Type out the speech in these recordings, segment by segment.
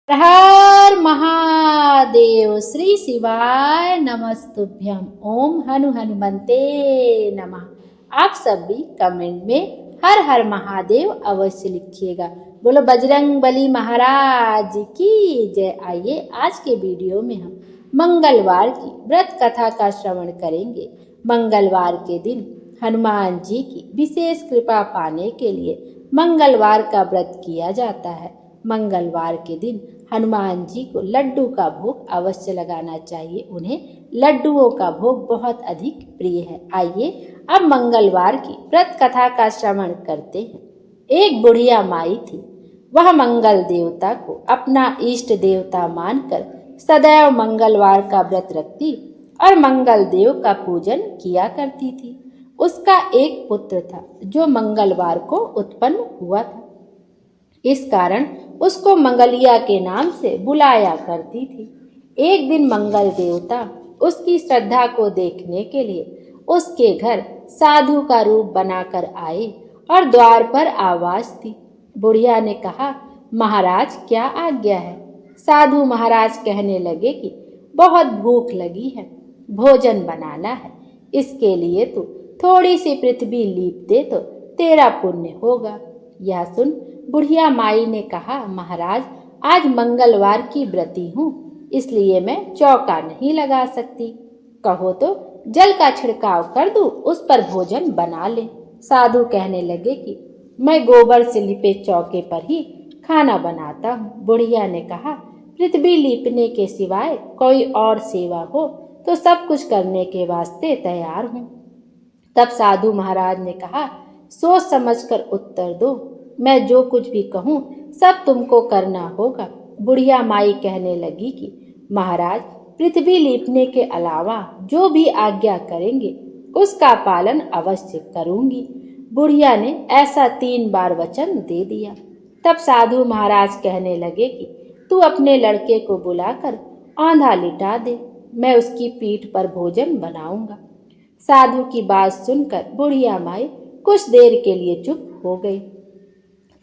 हर महादेव। श्री शिवाय नमस्तुभ्यम। ओम हनु हनुमंते नमः। आप सब भी कमेंट में हर हर महादेव अवश्य लिखिएगा। बोलो बजरंग बली महाराज की जय। आइए आज के वीडियो में हम मंगलवार की व्रत कथा का श्रवण करेंगे। मंगलवार के दिन हनुमान जी की विशेष कृपा पाने के लिए मंगलवार का व्रत किया जाता है। मंगलवार के दिन हनुमान जी को लड्डू का भोग अवश्य लगाना चाहिए। उन्हें लड्डुओं का भोग बहुत अधिक प्रिय है। आइए अब मंगलवार की व्रत कथा का श्रवण करते हैं। एक बुढ़िया माई थी। वह मंगल देवता को अपना इष्ट देवता मानकर सदैव मंगलवार का व्रत रखती और मंगल देव का पूजन किया करती थी। उसका एक पुत्र था जो मंगलवार को उत्पन्न हुआ था। इस कारण उसको मंगलिया के नाम से बुलाया करती थी। एक दिन मंगल देवता उसकी श्रद्धा को देखने के लिए उसके घर साधु का रूप बनाकर आए और द्वार पर आवाज दी। बुढ़िया ने कहा, महाराज क्या आज्ञा है? साधु महाराज कहने लगे कि बहुत भूख लगी है, भोजन बनाना है। इसके लिए तू थोड़ी सी पृथ्वी लीप दे तो तेरा पुण्य होगा। यह सुन बुढ़िया माई ने कहा, महाराज आज मंगलवार की व्रती हूँ, इसलिए मैं चौका नहीं लगा सकती। कहो तो जल का छिड़काव कर दूं, उस पर भोजन बना ले। साधु कहने लगे कि मैं गोबर से लिपे चौके पर ही खाना बनाता हूँ। बुढ़िया ने कहा, पृथ्वी लीपने के सिवाय कोई और सेवा हो तो सब कुछ करने के वास्ते तैयार हूँ। तब साधु महाराज ने कहा, सोच समझकर उत्तर दो, मैं जो कुछ भी कहूँ सब तुमको करना होगा। बुढ़िया माई कहने लगी कि महाराज पृथ्वी लीपने के अलावा जो भी आज्ञा करेंगे उसका पालन अवश्य करूंगी। बुढ़िया ने ऐसा 3 बार वचन दे दिया। तब साधु महाराज कहने लगे कि तू अपने लड़के को बुलाकर औंधा लिटा दे, मैं उसकी पीठ पर भोजन बनाऊंगा। साधु की बात सुनकर बुढ़िया माई कुछ देर के लिए चुप हो गई।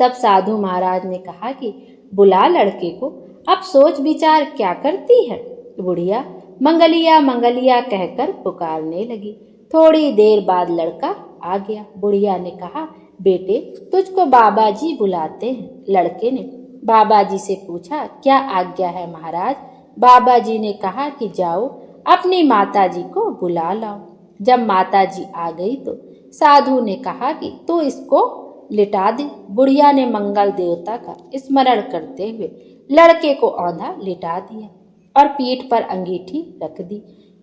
तब साधु महाराज ने कहा कि बुला लड़के को, अब सोच विचार क्या करती है? बुढ़िया मंगलिया मंगलिया कहकर पुकारने लगी। थोड़ी देर बाद लड़का आ गया। बुढ़िया ने कहा, बेटे तुझको बाबा जी बुलाते हैं। लड़के ने बाबा जी से पूछा, क्या आज्ञा है महाराज? बाबा जी ने कहा कि जाओ अपनी माता जी को बुला लाओ। जब माता जी आ गई तो साधु ने कहा कि तू इसको लिटा दे। बुढ़िया ने मंगल देवता का स्मरण करते हुए लड़के को औंधा लिटा दिया और पीठ पर अंगीठी रख दी।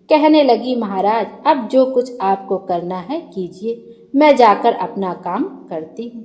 कहने लगी, महाराज अब जो कुछ आपको करना है कीजिए, मैं जाकर अपना काम करती हूँ।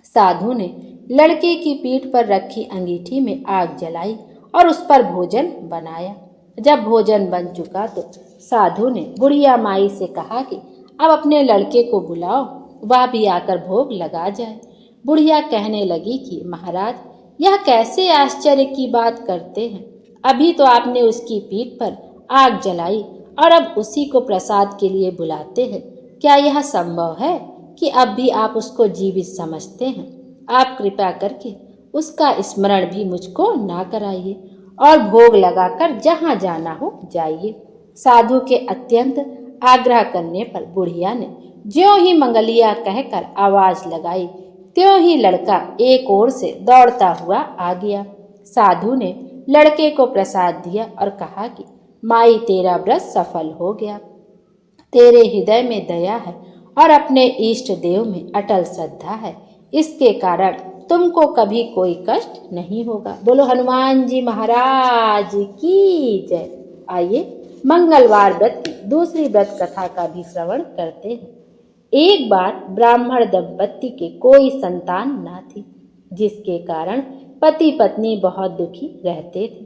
साधु ने लड़के की पीठ पर रखी अंगीठी में आग जलाई और उस पर भोजन बनाया। जब भोजन बन चुका तो साधु ने बुढ़िया माई से कहा कि अब अपने लड़के को बुलाओ, वह भी आकर भोग लगा जाए। बुढ़िया कहने लगी कि महाराज यह कैसे आश्चर्य की बात करते हैं? अभी तो आपने उसकी पीठ पर आग जलाई और अब उसी को प्रसाद के लिए बुलाते हैं। क्या यह संभव है कि अब भी आप उसको जीवित समझते हैं? आप कृपया करके उसका स्मरण भी मुझको ना कराइए और भोग लगाकर जहाँ जाना हो जाइए। साधु के अत्यंत आग्रह करने पर बुढ़िया ने ज्यों ही मंगलिया कहकर आवाज लगाई, त्यों ही लड़का एक ओर से दौड़ता हुआ आ गया। साधु ने लड़के को प्रसाद दिया और कहा कि माई तेरा व्रत सफल हो गया। तेरे हृदय में दया है और अपने इष्ट देव में अटल श्रद्धा है, इसके कारण तुमको कभी कोई कष्ट नहीं होगा। बोलो हनुमान जी महाराज की जय। आइए मंगलवार व्रत की दूसरी व्रत कथा का भी श्रवण करते हैं। एक बार ब्राह्मण दंपत्ति के कोई संतान न थी, जिसके कारण पति पत्नी बहुत दुखी रहते थे।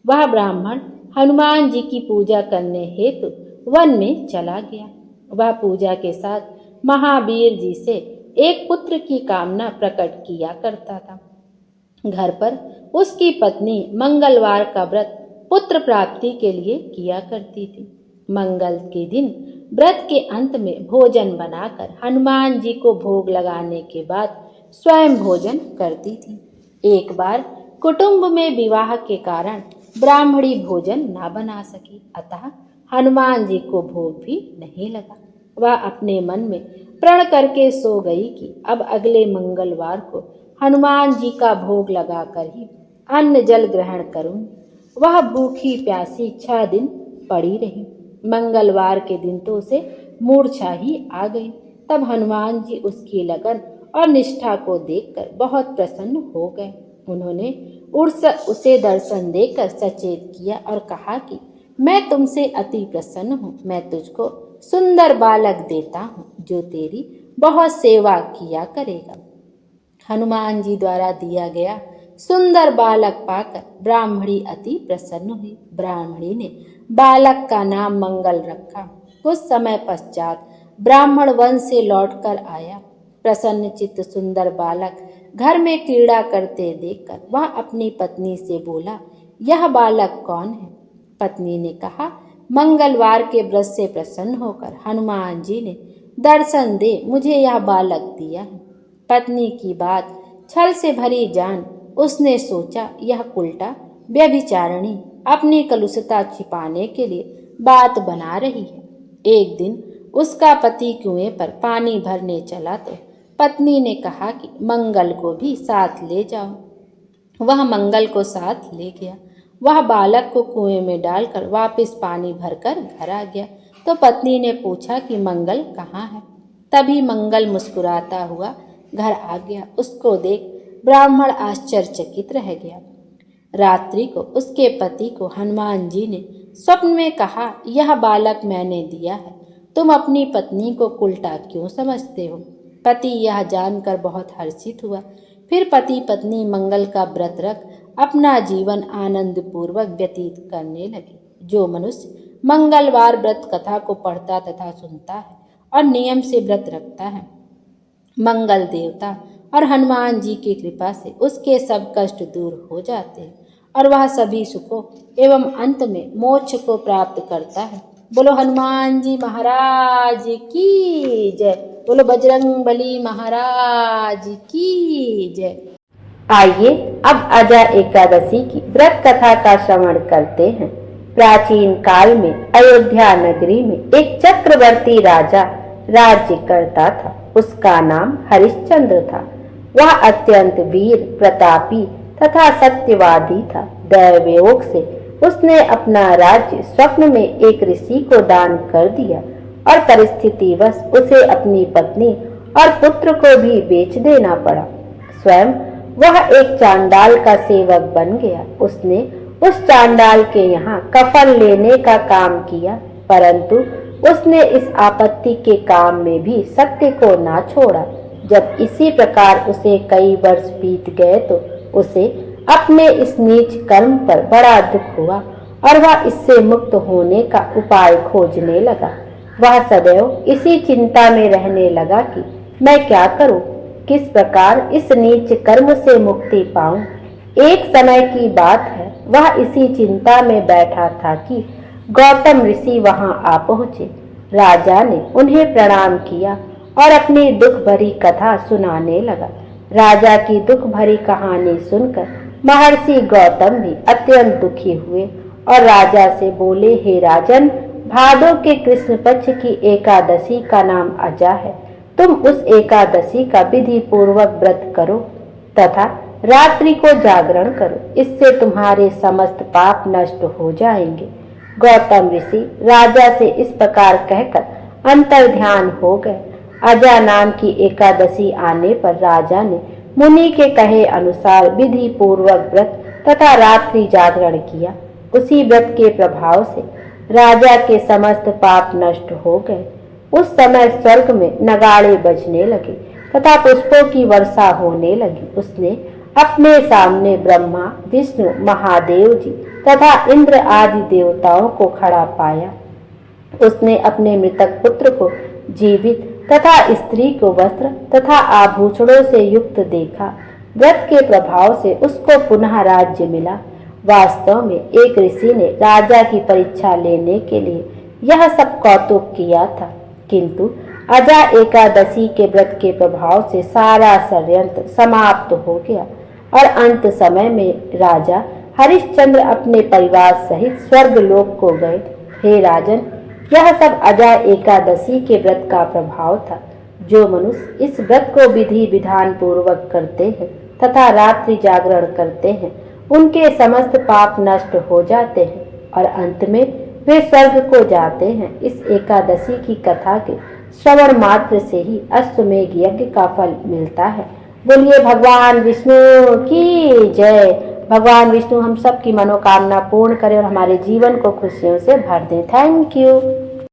वह ब्राह्मण हनुमान जी की पूजा करने हेतु वन में चला गया। वह पूजा के साथ महावीर जी से एक पुत्र की कामना प्रकट किया करता था। घर पर उसकी पत्नी मंगलवार का व्रत पुत्र प्राप्ति के लिए किया करती थी। मंगल के दिन व्रत के अंत में भोजन बनाकर हनुमान जी को भोग लगाने के बाद स्वयं भोजन करती थी। एक बार कुटुंब में विवाह के कारण ब्राह्मणी भोजन न बना सकी, अतः हनुमान जी को भोग भी नहीं लगा। वह अपने मन में प्रण करके सो गई कि अब अगले मंगलवार को हनुमान जी का भोग लगाकर ही अन्न जल ग्रहण करूंगी। वह भूखी प्यासी 6 दिन पड़ी रही। मंगलवार के दिन तो उसे मूर्छा ही आ गई। तब हनुमान जी उसकी लगन और निष्ठा को देखकर बहुत प्रसन्न हो गए। उन्होंने उसे दर्शन देकर सचेत किया और कहा कि मैं तुमसे अति प्रसन्न हूँ। मैं तुझको सुंदर बालक देता हूँ जो तेरी बहुत सेवा किया करेगा। हनुमान जी द्वारा दिया गया सुंदर बालक पाकर ब्राह्मणी अति प्रसन्न हुई। ब्राह्मणी ने बालक का नाम मंगल रखा। कुछ समय पश्चात ब्राह्मण वन से लौटकर आया। प्रसन्न चित्त सुंदर बालक घर में क्रीड़ा करते देखकर वह अपनी पत्नी से बोला, यह बालक कौन है? पत्नी ने कहा, मंगलवार के व्रत से प्रसन्न होकर हनुमान जी ने दर्शन दे मुझे यह बालक दिया है। पत्नी की बात छल से भरी जान उसने सोचा, यह उल्टा व्यभिचारिणी अपनी कलुषता छिपाने के लिए बात बना रही है। एक दिन उसका पति कुएं पर पानी भरने चला तो पत्नी ने कहा कि मंगल को भी साथ ले जाओ। वह मंगल को साथ ले गया। वह बालक को कुएं में डालकर वापस पानी भरकर घर आ गया तो पत्नी ने पूछा कि मंगल कहाँ है? तभी मंगल मुस्कुराता हुआ घर आ गया। उसको देख ब्राह्मण आश्चर्यचकित रह गया। रात्रि को उसके पति को हनुमान जी ने स्वप्न में कहा, यह बालक मैंने दिया है, तुम अपनी पत्नी को उल्टा क्यों समझते हो? पति यह जानकर बहुत हर्षित हुआ। फिर पति पत्नी मंगल का व्रत रख अपना जीवन आनंद पूर्वक व्यतीत करने लगे। जो मनुष्य मंगलवार व्रत कथा को पढ़ता तथा सुनता है और नियम से व्रत रखता है, मंगल देवता और हनुमान जी की कृपा से उसके सब कष्ट दूर हो जाते हैं और वह सभी सुखों एवं अंत में मोक्ष को प्राप्त करता है। बोलो हनुमान जी महाराज की जय। बोलो बजरंगबली महाराज की जय। आइए अब अजा एकादशी की व्रत कथा का श्रवण करते हैं। प्राचीन काल में अयोध्या नगरी में एक चक्रवर्ती राजा राज्य करता था। उसका नाम हरिश्चंद्र था। वह अत्यंत वीर प्रतापी तथा सत्यवादी था। दैवयोग से उसने अपना राज्य स्वप्न में एक ऋषि को दान कर दिया और परिस्थितिवश उसे अपनी पत्नी और पुत्र को भी बेच देना पड़ा। स्वयं वह एक चांडाल का सेवक बन गया। उसने उस चांडाल के यहाँ कफन लेने का काम किया, परंतु उसने इस आपत्ति के काम में भी सत्य को ना छोड़ा। जब इसी प्रकार उसे कई वर्ष बीत गए तो उसे अपने इस नीच कर्म पर बड़ा दुख हुआ और वह इससे मुक्त होने का उपाय खोजने लगा। वह सदैव इसी चिंता में रहने लगा कि मैं क्या करूं, किस प्रकार इस नीच कर्म से मुक्ति पाऊं। एक समय की बात है, वह इसी चिंता में बैठा था कि गौतम ऋषि वहां आ पहुंचे। राजा ने उन्हें प्रणाम किया और अपनी दुख भरी कथा सुनाने लगा। राजा की दुख भरी कहानी सुनकर महर्षि गौतम भी अत्यंत दुखी हुए और राजा से बोले, हे राजन, भादो के कृष्ण पक्ष की एकादशी का नाम अजा है। तुम उस एकादशी का विधि पूर्वक व्रत करो तथा रात्रि को जागरण करो, इससे तुम्हारे समस्त पाप नष्ट हो जाएंगे। गौतम ऋषि राजा से इस प्रकार कहकर अंतर्ध्यान हो गए। अजा नाम की एकादशी आने पर राजा ने मुनि के कहे अनुसार विधि पूर्वक व्रत तथा रात्रि जागरण किया। उसी व्रत के प्रभाव से राजा के समस्त पाप नष्ट हो गए। उस समय स्वर्ग में नगाड़े बजने लगे तथा पुष्पों की वर्षा होने लगी। उसने अपने सामने ब्रह्मा, विष्णु, महादेव जी तथा इंद्र आदि देवताओं को खड़ा पाया। उसने अपने मृतक पुत्र को जीवित तथा स्त्री को वस्त्र तथा आभूषणों से युक्त देखा। व्रत के प्रभाव से उसको पुनः राज्य मिला। वास्तव में एक ऋषि ने राजा की परीक्षा लेने के लिए यह सब कौतुक किया था, किंतु अजा एकादशी के व्रत के प्रभाव से सारा षड्यंत्र समाप्त हो गया। और अंत समय में राजा हरिश्चंद्र अपने परिवार सहित स्वर्ग लोक को गए। हे राजन, यह सब अजय एकादशी के व्रत का प्रभाव था। जो मनुष्य इस व्रत को विधि विधान पूर्वक करते हैं तथा रात्रि जागरण करते हैं, उनके समस्त पाप नष्ट हो जाते हैं और अंत में वे स्वर्ग को जाते हैं। इस एकादशी की कथा के श्रवण मात्र से ही अश्वमेघ यज्ञ का फल मिलता है। बोलिए भगवान विष्णु की जय। भगवान विष्णु हम सब की मनोकामना पूर्ण करें और हमारे जीवन को खुशियों से भर दें। Thank you.